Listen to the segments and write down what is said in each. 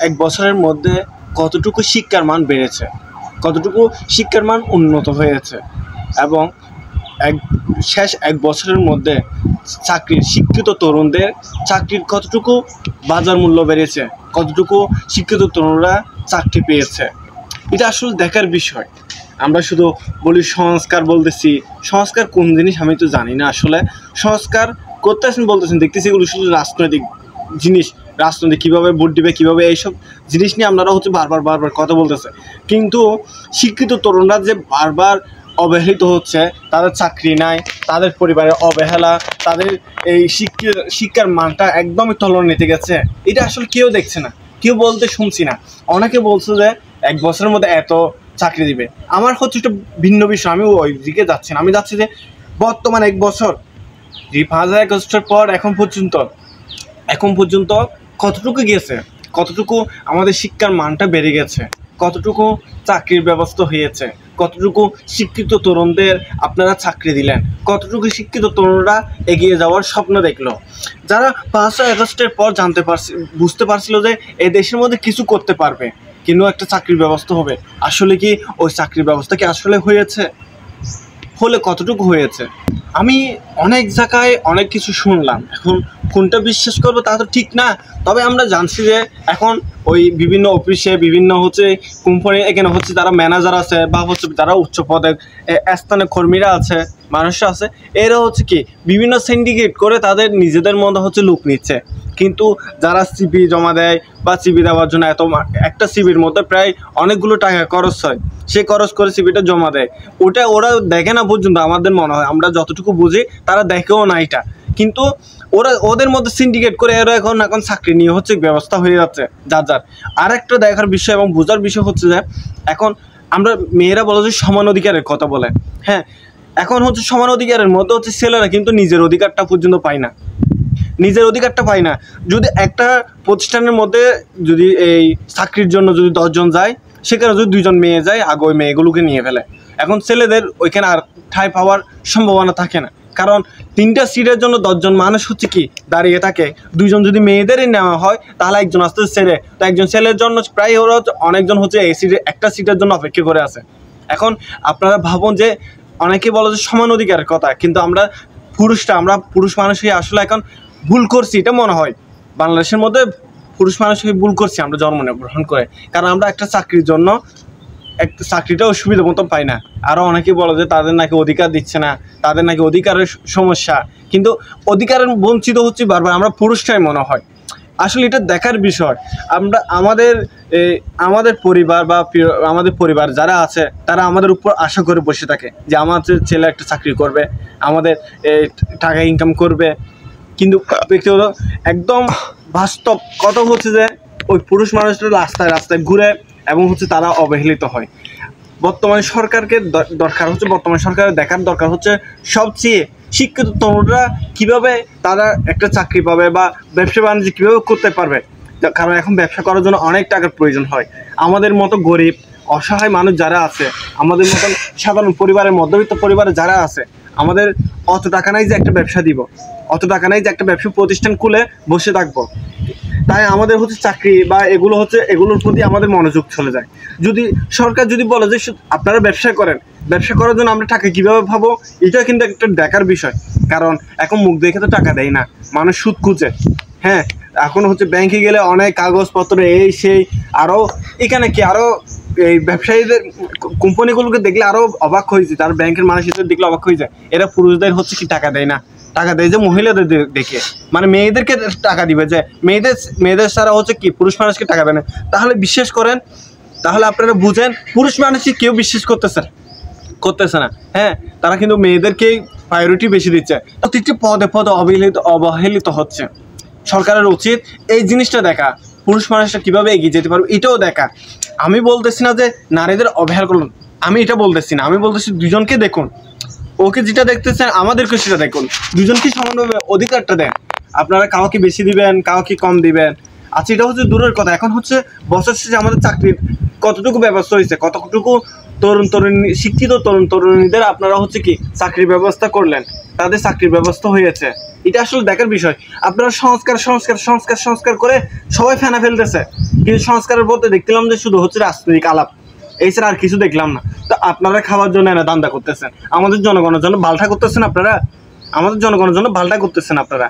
এক বছরের মধ্যে কতটুকু শিক্ষার মান বেড়েছে, কতটুকু শিক্ষার মান উন্নত হয়েছে, এবং শেষ এক বছরের মধ্যে শিক্ষিত তরুণদের চাকরির কতটুকু বাজার মূল্য বেড়েছে, কতটুকু শিক্ষিত তরুণরা চাকরি পেয়েছে, এটা আসলে দেখার বিষয়। আমরা শুধু বলি সংস্কার বলতেছি, সংস্কার কোন জিনিস আমি তো জানি না। আসলে সংস্কার করতেছেন বলতেছেন, দেখতেছি এগুলো শুধু রাজনৈতিক জিনিস, রাজনৈতিক কীভাবে ভোট দিবে, কীভাবে এইসব জিনিস নিয়ে আপনারা বারবার কথা বলতেছে। কিন্তু শিক্ষিত তরুণরা যে বারবার অবহেলিত হচ্ছে, তাদের চাকরি নাই, তাদের পরিবারের অবহেলা, তাদের এই শিক্ষার মানটা একদমই তলানিতে গেছে, এটা আসলে কেউ দেখছে না, কেউ বলতে শুনছি না। অনেকে বলছে যে এক বছরের মধ্যে এত চাকরি দিবে। আমার হচ্ছে একটা ভিন্ন বিষয়, আমি ওই দিকে যাচ্ছি না। আমি যাচ্ছি যে বর্তমান এক বছর 2021 পর এখন পর্যন্ত কতটুকু গেছে, কতটুকু আমাদের শিক্ষার মানটা বেড়ে গেছে, কতটুকু চাকরির ব্যবস্থা হয়েছে, কতটুকু শিক্ষিত তরুণদের আপনারা চাকরি দিলেন, কতটুকু শিক্ষিত তরুণরা এগিয়ে যাওয়ার স্বপ্ন দেখলো। যারা 5ই আগস্টের পর বুঝতে পারছিল যে এই দেশের মধ্যে কিছু করতে পারবে, কিন্তু একটা চাকরির ব্যবস্থা হবে, আসলে কি ওই চাকরির ব্যবস্থা কি আসলে হয়েছে? হলে কতটুকু হয়েছে? আমি অনেক জায়গায় অনেক কিছু শুনলাম, এখন কোনটা বিশ্বাস করবো তা তো ঠিক না। তবে আমরা জানছি যে এখন ওই বিভিন্ন অফিসে, বিভিন্ন কোম্পানি, এখানে যারা ম্যানেজার আছে বা যারা উচ্চ পদের স্থানে কর্মীরা আছে, মানুষরা আছে, এরা কি বিভিন্ন সিন্ডিকেট করে তাদের নিজেদের মধ্যে লোক নিচ্ছে। কিন্তু যারা সিভি জমা দেয় বা সিভি দেওয়ার জন্য একটা সিভির মধ্যে প্রায় অনেকগুলো টাকা খরচ হয়, সে খরচ করে সিভিটা জমা দেয়, ওটা ওরা দেখে না পর্যন্ত। আমাদের মনে হয়, আমরা যতটুকু বুঝি তারা দেখেও না এটা, কিন্তু ওদের মধ্যে সিন্ডিকেট করে এরা এখন চাকরি নিয়ে ব্যবস্থা হয়ে যাচ্ছে যার। আর একটা দেখার বিষয় এবং বোঝার বিষয় হচ্ছে যে এখন আমরা মেয়েরা বলে যে সমান অধিকারের কথা বলে, হ্যাঁ, এখন সমান অধিকারের মধ্যে ছেলেরা কিন্তু নিজের অধিকারটা পর্যন্ত পায় না, নিজের অধিকারটা পায় না। যদি একটা প্রতিষ্ঠানের মধ্যে যদি এই চাকরির জন্য যদি 10 জন যায়, সেখানে যদি 2 জন মেয়ে যায়, আগে ওই মেয়েগুলোকে নিয়ে ফেলে। এখন ছেলেদের ওইখানে আর ঠাঁই পাওয়ার সম্ভাবনা থাকে না, কারণ 3টা সিটের জন্য 10 জন মানুষ কি দাঁড়িয়ে থাকে। 2 জন যদি মেয়েদেরই নেওয়া হয়, তাহলে একজন আসতে ছেলে, তো একজন ছেলের জন্য প্রায় ওরা অনেকজন এই একটা সিটের জন্য অপেক্ষা করে আছে। এখন আপনারা ভাবুন যে অনেকে বলে যে সমান অধিকারের কথা, কিন্তু আমরা পুরুষ মানুষই আসলে এখন ভুল করছি, এটা মনে হয় বাংলাদেশের মধ্যে পুরুষ মানুষকে ভুল করছি আমরা জন্ম গ্রহণ করে, কারণ আমরা একটা চাকরির জন্য চাকরিটাও সুবিধা মতো পাই না। আরও অনেকে বলে যে তাদের নাকি অধিকার দিচ্ছে না, তাদের নাকি অধিকারের সমস্যা, কিন্তু অধিকারের বঞ্চিত হচ্ছে বারবার আমরা পুরুষটাই মনে হয়। আসলে এটা দেখার বিষয়। আমরা আমাদের পরিবার বা আমাদের পরিবার যারা আছে, তারা আমাদের উপর আশা করে বসে থাকে যে আমাদের ছেলে একটা চাকরি করবে, আমাদের টাকা ইনকাম করবে, কিন্তু ব্যক্তিগত একদম বাস্তব কথা যে ওই পুরুষ মানুষরা রাস্তায় ঘুরে এবং তারা অবহেলিত হয়। বর্তমান সরকারকে বর্তমান সরকারের দেখার দরকার সবচেয়ে শিক্ষিত তরুণরা কিভাবে তারা একটা চাকরি পাবে বা ব্যবসা বাণিজ্য কীভাবে করতে পারবে, কারণ এখন ব্যবসা করার জন্য অনেক টাকার প্রয়োজন হয়। আমাদের মতো গরিব অসহায় মানুষ যারা আছে, আমাদের মতন সাধারণ পরিবারের, মধ্যবিত্ত পরিবারে যারা আছে, আমাদের অত টাকা নাই যে একটা ব্যবসা দিব, অত টাকা নাই যে একটা ব্যবসা প্রতিষ্ঠান খুলে বসে থাকবো। তাই আমাদের চাকরি বা এগুলোর প্রতি আমাদের মনোযোগ চলে যায়। যদি সরকার বলে যে আপনারা ব্যবসা করেন, ব্যবসা করার জন্য আমরা টাকা কীভাবে পাবো, এটা কিন্তু একটা দেখার বিষয়। কারণ এখন মুখ দেখে তো টাকা দেয় না, মানুষ সুদ খুঁজে। হ্যাঁ, এখন ব্যাংকে গেলে অনেক কাগজপত্র এই সেই, আরও এখানে আরও এই ব্যবসায়ীদের কোম্পানিগুলোকে দেখলে আরও অবাক হয়েছে, তার ব্যাংকের মানুষদের দেখলে অবাক হয়ে যায়। এরা পুরুষদের কি টাকা দেয় না, টাকা দেয় যে মহিলাদের দেখে, মানে মেয়েদেরকে টাকা দিবে, যে মেয়েদের ছাড়া কি পুরুষ মানুষকে টাকা দেয় না। তাহলে বিশ্বাস করেন, তাহলে আপনারা বুঝেন পুরুষ মানুষকে কেউ বিশ্বাস করতেছে না। হ্যাঁ, তারা কিন্তু মেয়েদেরকেই প্রায়োরিটি বেশি দিচ্ছে। প্রতিটি পদে অবহেলিত হচ্ছে। সরকারের উচিত এই জিনিসটা দেখা, পুরুষ মানুষরা কীভাবে এগিয়ে যেতে পারবে এটাও দেখা। আমি বলতেছি না যে নারীদের অবহেলা করুন, আমি এটা বলতেছি না, আমি বলতেছি 2 জনকে দেখুন, ওকে যেটা দেখতেছেন আমাদেরকে সেটা দেখুন, 2 জনকে সমানভাবে অধিকারটা দেন। আপনারা কাউকে বেশি দিবেন, কাউকে কম দিবেন, আচ্ছা এটা দূরের কথা। এখন বছর শেষে আমাদের চাকরির কতটুকু ব্যবস্থা হয়েছে, কতটুকু শিক্ষিত তরুণ তরুণীদের আপনারা কি চাকরির ব্যবস্থা করলেন, তাদের চাকরির ব্যবস্থা হয়েছে। এটা আসলে দেখার বিষয়। আপনারা সংস্কার সংস্কার সংস্কার সংস্কার করে সবাই ফেনা ফেলতেছে, কিন্তু সংস্কারের বলতে দেখলাম যে শুধু হচ্ছে রাজনৈতিক আলাপ, এছাড়া আর কিছু দেখলাম না। তো আপনারা খাওয়ার জন্য এনে দান্দা করতেছেন, আমাদের জনগণের জন্য ভালটা করতেছেন আপনারা, আমাদের জনগণের জন্য ভালটা করতেছেন আপনারা।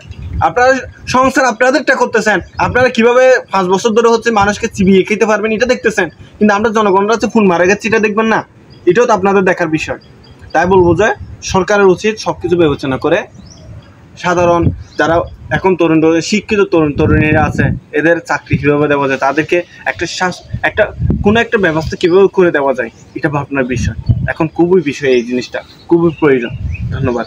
আপনারা সংস্কার আপনাদেরটা করতেছেন, আপনারা কিভাবে 5 বছর ধরে হচ্ছে মানুষকে চিবিয়ে খেতে পারবেন এটা দেখতেছেন, কিন্তু আমরা জনগণরা হচ্ছে ফুল মারা গেছে এটা দেখবেন না। এটাও তো আপনাদের দেখার বিষয়। তাই বলবো যে সরকারের উচিত সবকিছু বিবেচনা করে সাধারণ যারা এখন তরুণ শিক্ষিত তরুণ তরুণীরা আছে এদের চাকরি কীভাবে দেওয়া যায়, তাদেরকে একটা কোনো একটা ব্যবস্থা কীভাবে করে দেওয়া যায়, এটা ভাবনার বিষয়। এখন খুবই বিষয়, এই জিনিসটা খুবই প্রয়োজন। ধন্যবাদ।